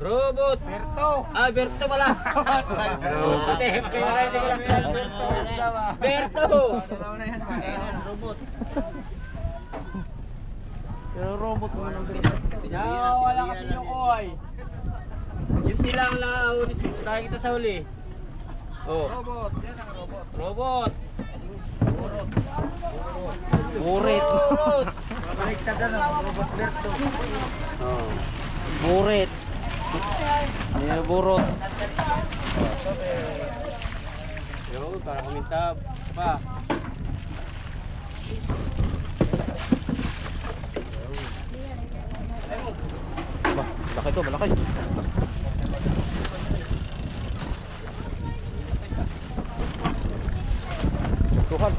Robot. Berto. Ah, Berto pala. Pati, makikita ko lang. Berto. Enes, robot. Pero robot mo ng Berto. Wala kasi yung kuhay. Yung tilang na huli, tayo kita sa huli. Oh. Robot. Yan ang robot. Robot. Burot. Burit. Robot. Baliktad na, robot Berto. Oh. Burit. Hindi burot. Yo, para kumintab. Pa. Bah, malaki to, malaki. Tuhan.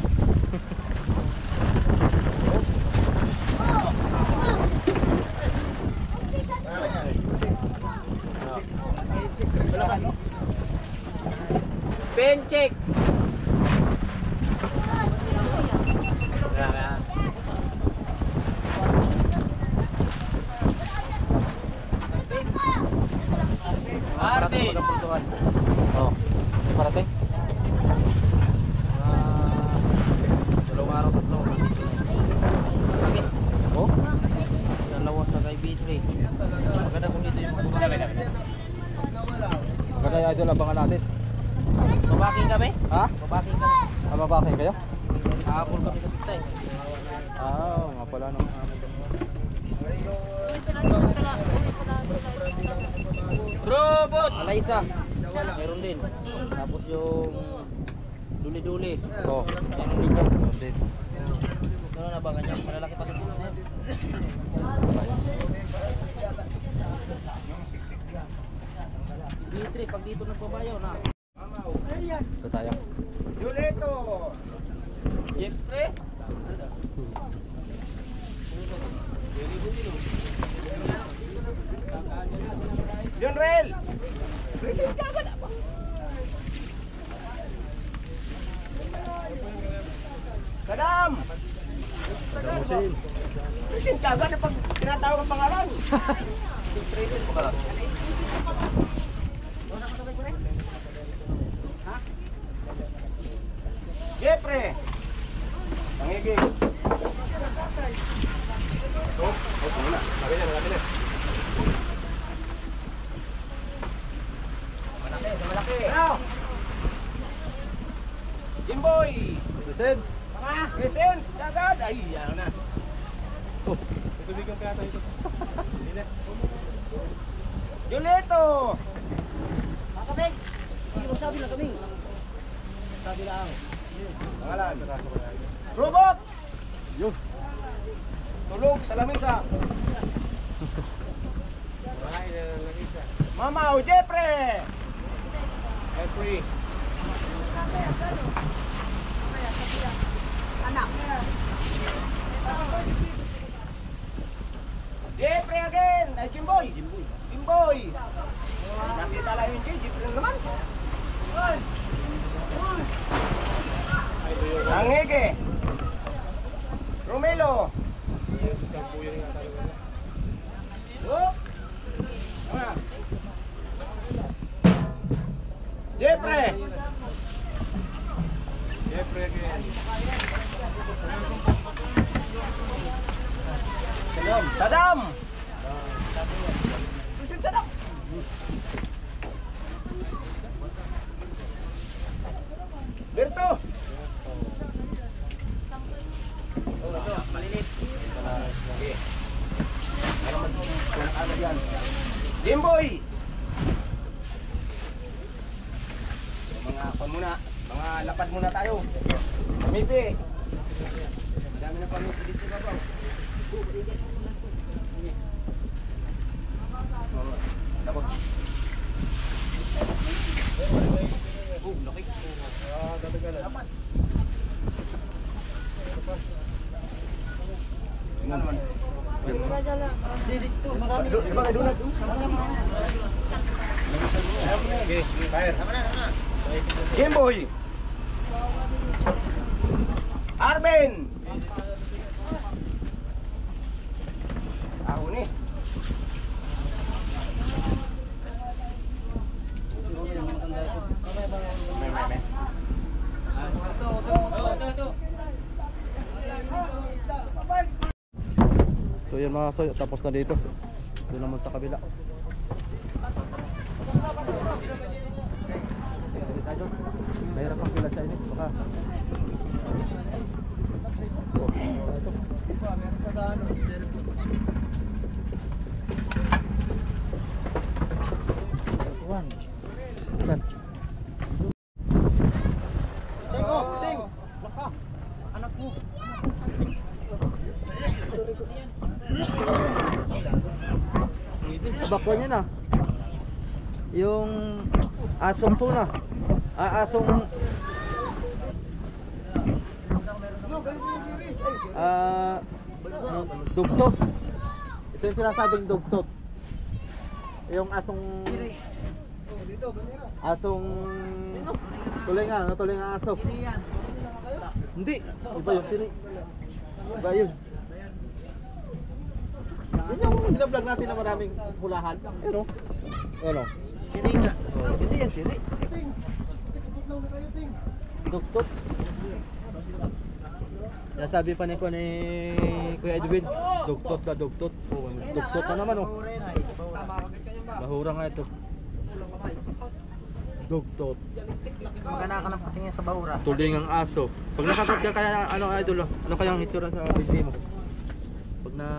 Pen check. Martin. Oh. Parating. Dalawang araw tatlo. Lagi. Oh. Dalawa sa kay B3. Maganda kung dito yung maganda. Maganda yung idol, abangan natin. Babaking kami? Ha? Babaking kami. Mababaking kayo? Kahapon kami sa pista eh. Nga pala nung Robot! Alaysa. Meron din. Tapos yung duli-duli. Oh. Meron din yan. Meron din. Ano na ba ganyan? Malalaki pa rin sila. Si B3 pag dito nagbabayaw na. Ito tayo. Yuleto. Siyempre. Junrel. Present ka ba na ba? Sadam. Musin. Present ka ba na pag tinatawag ang pangalan? Present ko ba? Ha? Jepre. Tangigig. Muna. Sabi na, malaki na. Malaki. Ano? Jimboy. Listen. Present. Agad. Ay, ano na. Oh. Tubigyan kaya tayo ito. Juleto. Kakabig! Hindi magsabi na kami. Sabi lang. Pangalan. Robot. Yun. Tulog sa lamisa. Mamaw, Jepre. Jeffrey. Anak. Jepre again. Ay, Jimboy. Jimboy. Nakita lang yung Jepre lang naman. Nangege. Romelo. Oh. Ano? Jepre. Jeffrey again. Sadam. Present Sadam. Berto. Malilit. Jimboy. Mga kon muna, mga lapad muna tayo. Pamipi. Madami na pamipi dito sa babaw. Takot. Laki. Dadagalan. Dapat. Tingnan naman. Dito, marami. Okay, fire. Gameboy. Arben. Ako ni. So yun mga soy, tapos na dito. Doon naman sa kabila. Mahirap ang pila sa inyo. Baka. Oh, ito. Meron pa sa ano? One. Saan? Ting! Baka! Anak mo! Abakwa niya na. Yung asong tuna. Asong dugtot. Ito yung sinasabing dugtot. Yung asong tulingan, ano tulingan aso? Hindi, iba yung sini. Iba yun. Yun yung vlog natin na maraming hulahan. Ano? Ano? Sini nga. Hindi yan sini. Dugtot. Nasabi pa ni Kuya Edwin, dugtot na dugtot. Oh, dugtot na naman oh. Bahura nga ito. Dugtot. Magana ka ng patingin sa bahura. Tulingang aso. Pag nakakat ka kaya ano idol, ano kayang hitsura sa video mo? Pag na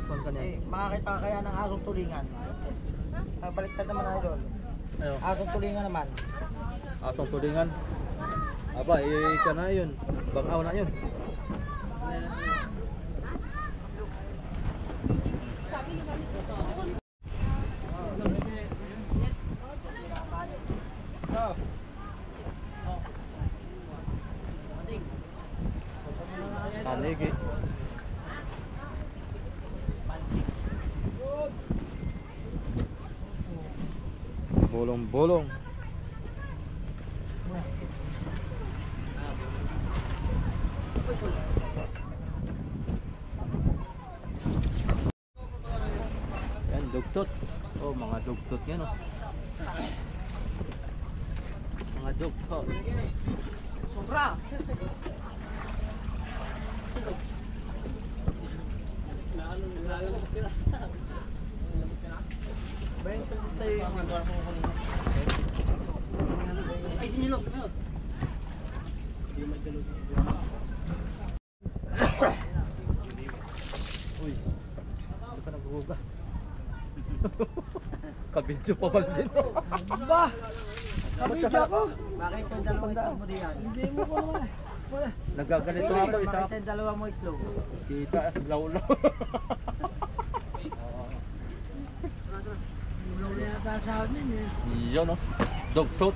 pang kanya. Makakita ka kaya ng asong tulingan. Baliktad naman idol. Ayo, Asong tulingan naman. asong tulingan. Aba, ka na yun. Bangaw na yun. Tanigi. Bolong-bolong. Yan, dugtot. Oh, mga dugtot yan oh. Mga dugtot. Sobra! Ay, sinilog. Uy, hindi pa naghuhugas. Kabidyo pa pala din. Ba? Kabidyo ako? Bakit yung dalawang itlog mo diyan? Hindi mo ko naman. Nagaganito nga to isa. Bakit yung dalawa mo itlog? Kita, law-law. Ulo na yata sa amin eh. Yun oh. Dugtot.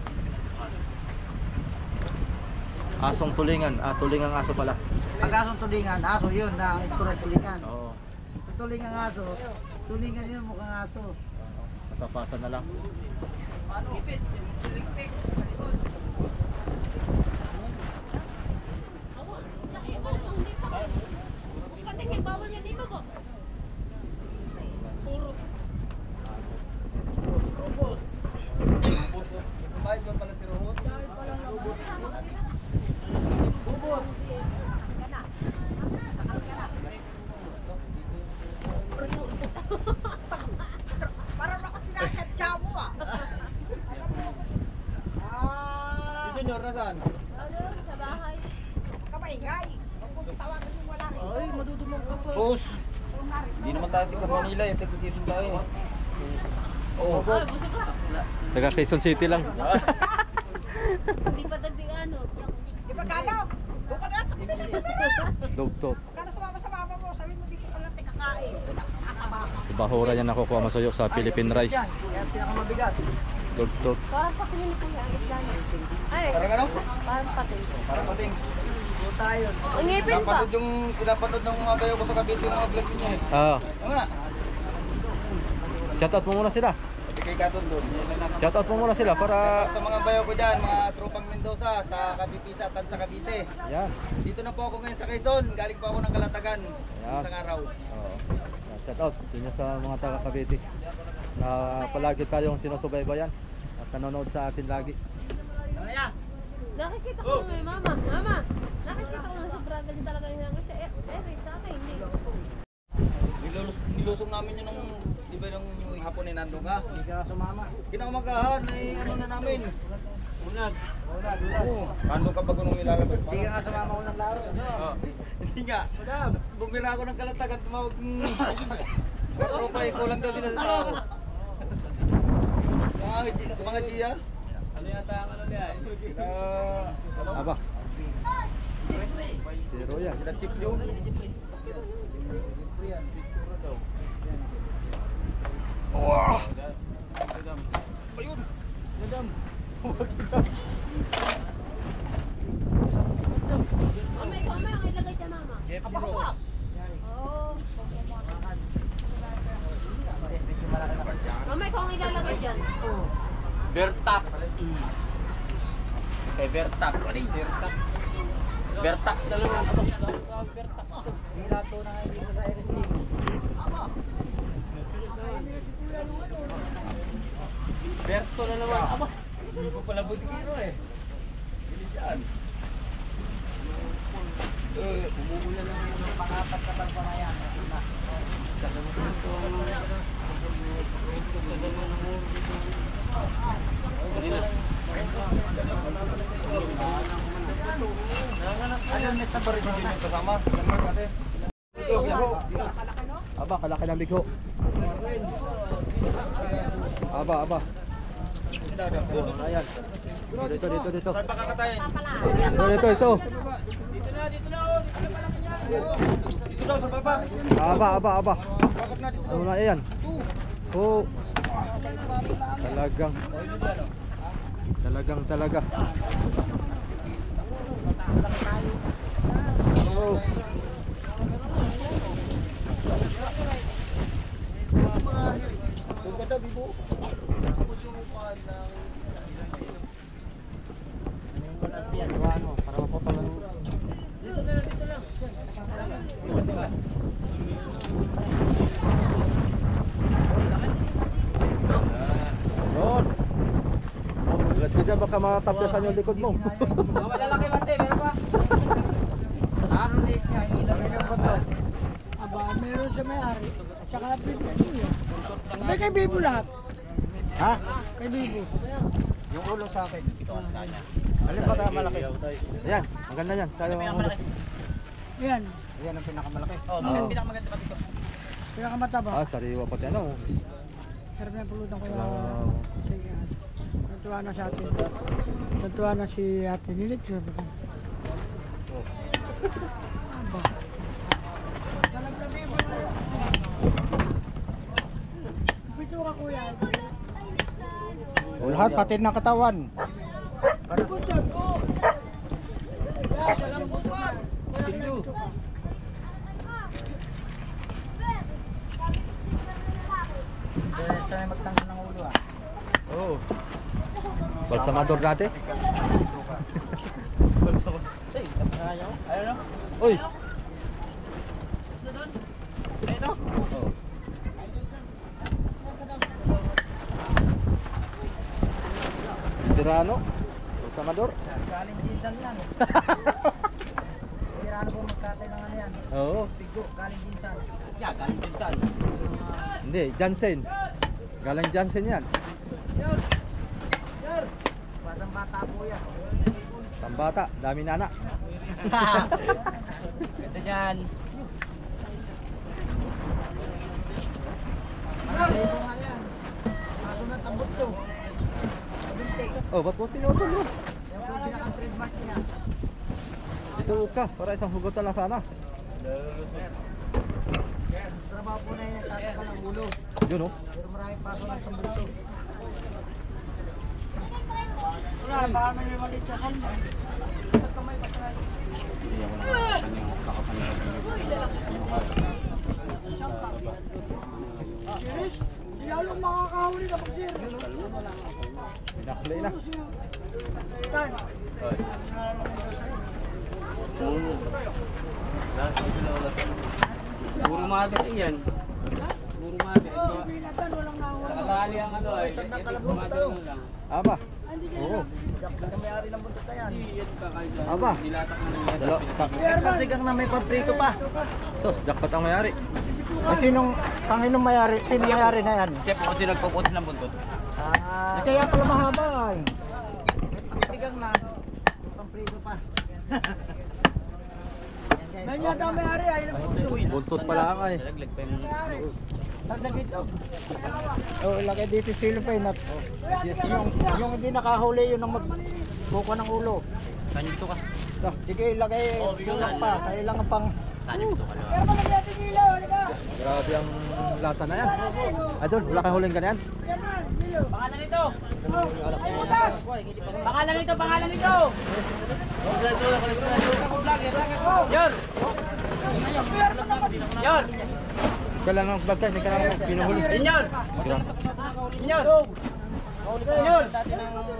Asong tulingan. Tulingang aso pala. Pag asong tulingan, aso yun na itsura tulingan. Oo. Pag tulingan aso, tulingan yun mukhang aso. Pasapasan na lang. Bayad ba pala si Rohot? Bubot! Parang ako tinatadya mo ah! Si Junior, nasaan? Sa bahay. Kamaingay. Kung tawagan mo wala rin. Ay, madudumang ka pa. Sus! Hindi naman tayo tika Manila, yung tika Quezon tayo. Oo. Taga Quezon City lang. Hindi pa dagdig ano. Di ba gano? Doon ka na sa kusina ka na. Dugtot. Kano sumama sa mama mo, sabi mo di ko pala kakain. Nakakaba. Si Bahura yan nakukuha masuyo sa Philippine Rice. Yan, pinakamabigat. Dugtot. Parang pati ni Kuya ang isla niya. Ay, Parang ano? parang pati. Parang pating. Doon tayo. Ang ngipin pa. Pinapanood ng mga bayo ko sa Cavite yung mga vlog niya eh. Ano nga? Shoutout mo muna sila. Sabi kay Katon doon. Shoutout mo muna sila para Sa mga bayo ko dyan, mga tropang Mendoza, sa Kabipisa at sa Cavite. yan. Dito na po ako ngayon sa Quezon. Galing po ako ng Kalatagan. Yan. Isang araw. Oo. Shoutout din sa mga taga Cavite na palagi tayong sinusubaybayan at nanonood sa atin lagi. Nakikita ko naman, mama. Mama, nakikita ko naman sa brother niya talaga yung kasi sa akin, hindi. Nilusong namin yun nung, di ba nung hapon ni Nando ka? Hindi ka sumama. Kinamagahan, ay ano na namin. Unag. Oo, Nando ka ba nung ilalabay pa? Hindi ka nga sumama unang laro. Oo. Hindi nga. Bumira ako ng kalatag at tumawag sa tropa eh, kulang daw sila sa tao. Sa mga Gia? Ano yata ang ano niya eh? Aba. Zero yan. Sila Chip Joe. Wah! Ayun! Mama, ikaw na, ang ilagay dyan, mama. Jeffrey Rose. Oh. Mama, ikaw ang ilalagay dyan. Vertax. Okay, Vertax. Vertax na naman. Vertax to. Nilato na nga dito sa Iris Team. Berto na naman. Aba. Hindi ko pala butikiro eh. Bilis yan. Umumula na naman ng pangapat na pagpanayan. Isa na naman ito. Ano yung next na ba rin yung kasama? Sa Denmark ate? Aba, kalaki ng bigho. Aba. Ayan. Dito. Saan pa kakatayin? Dito. Dito na, dito na. Oh, dito na pala niya. Dito daw sa baba. Aba. Bakit na dito? Ano na yan? Oh. Talaga. Oh. Ganda bibo. Para mapotalan. Dito lang. Doon. Alas ka dyan, baka matapyasan yung likod mo. Mga malalaki bante, meron pa. Ha? Aba, meron sa may-ari. Tsaka Bibo. May kay Bibo lahat. Ha? Kay Bibo. Yung ulo sa akin. Alin ba kaya malaki? Ayan, maganda yan. Sayo ang ulo. Yan. Ayan ang pinakamalaki. Oh, Pinakamaganda pa dito. Pinakamataba. Ah, sariwa pati ano. Sarap na pulutan ko na. Wow. Sige. Natuwa na sa atin. Natuwa na si Ate Nilit. Aba. Talag na Bibo. Pito ka kuya. O lahat, pati ng katawan. Silyo. Saan magtanggal ng ulo Oo. Balsamador dati? Ayun no? Uy! Ayun no? Tirano? Balsamador? Galing Jinsan yan. Tirano po magkatay ng ano yan. Oo. Pigo, galing Jinsan. Yeah, galing din saan? Hindi, Jansen. Galang Jansen yan. Batang bata po yan. Pambata, dami na anak. Ganda dyan. Malaki po nga yan. Kaso na tambutso. Oh, ba't mo pinutol mo? Yan po yung pinaka-trademark niya. Ito ka, para isang hugot na lang sana. Trabaho po na yung nagtataka ng ulo. Yun oh. Pero maraming paso ng tambutso. Wala, baka may malit sa helmet. Kamay pa tayo. Yes, di lalong makakahuli kapag sir. Pinakulay na. Tan. Puro mother yan. Puro mother. Oh, binatan, walang nakuha. Nakabali ang ano ay. Mother na lang. Aba. Oo. May-ari ng buntot na yan. Hindi yan kakaysa. Aba. Nilatak na nila. Dalo. Kasi kang na may paprito pa. Sos, jackpot ang mayari. Sinong Kanino mayari? Sino mayari na yan? Siya po kasi nagpuputin ng buntot. Kaya pala mahaba ay. Sigang na. Pamprito pa. Nandiyan daw mayari ay. Buntot pala ang ay. Nalaglag pa yung... Tagdagit daw. Oh, ilagay dito silo pa inat. Yung hindi nakahuli yun ang magbuka ng ulo. Saan yung bito ka? Sige, ilagay sulok pa. Kailangan pang Saan yung bito ka? Grabe ang lasa na yan. Idol, wala kang huling ganyan? Pangalan nito! Pangalan nito! Pangalan nito! Yor! Yor! Kailangan ng vlog guys, hindi ka naman pinuhuli. Inyor! Inyor! Inyor!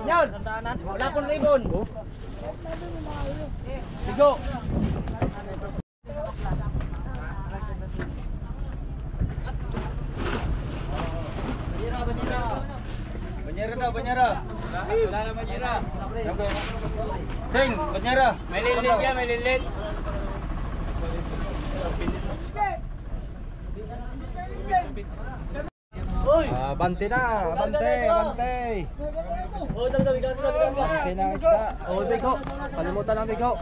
Inyor! Wala pong ribbon! Sigo! Banyera na, banyera. Wala na banyera. Sing, banyera. May lilit yan, may lilit. Bante na, bante, bante. Bante na isda. Oh, bigo. Kalimutan ang bigo.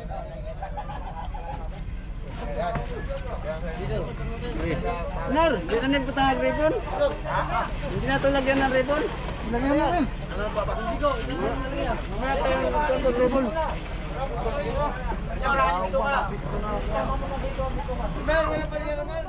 Nar, di na nagputang ang ribbon? Hindi na ito lagyan ng ribbon? lagyan mo rin. Mamaya tayo magputang ng ribbon. Meron pa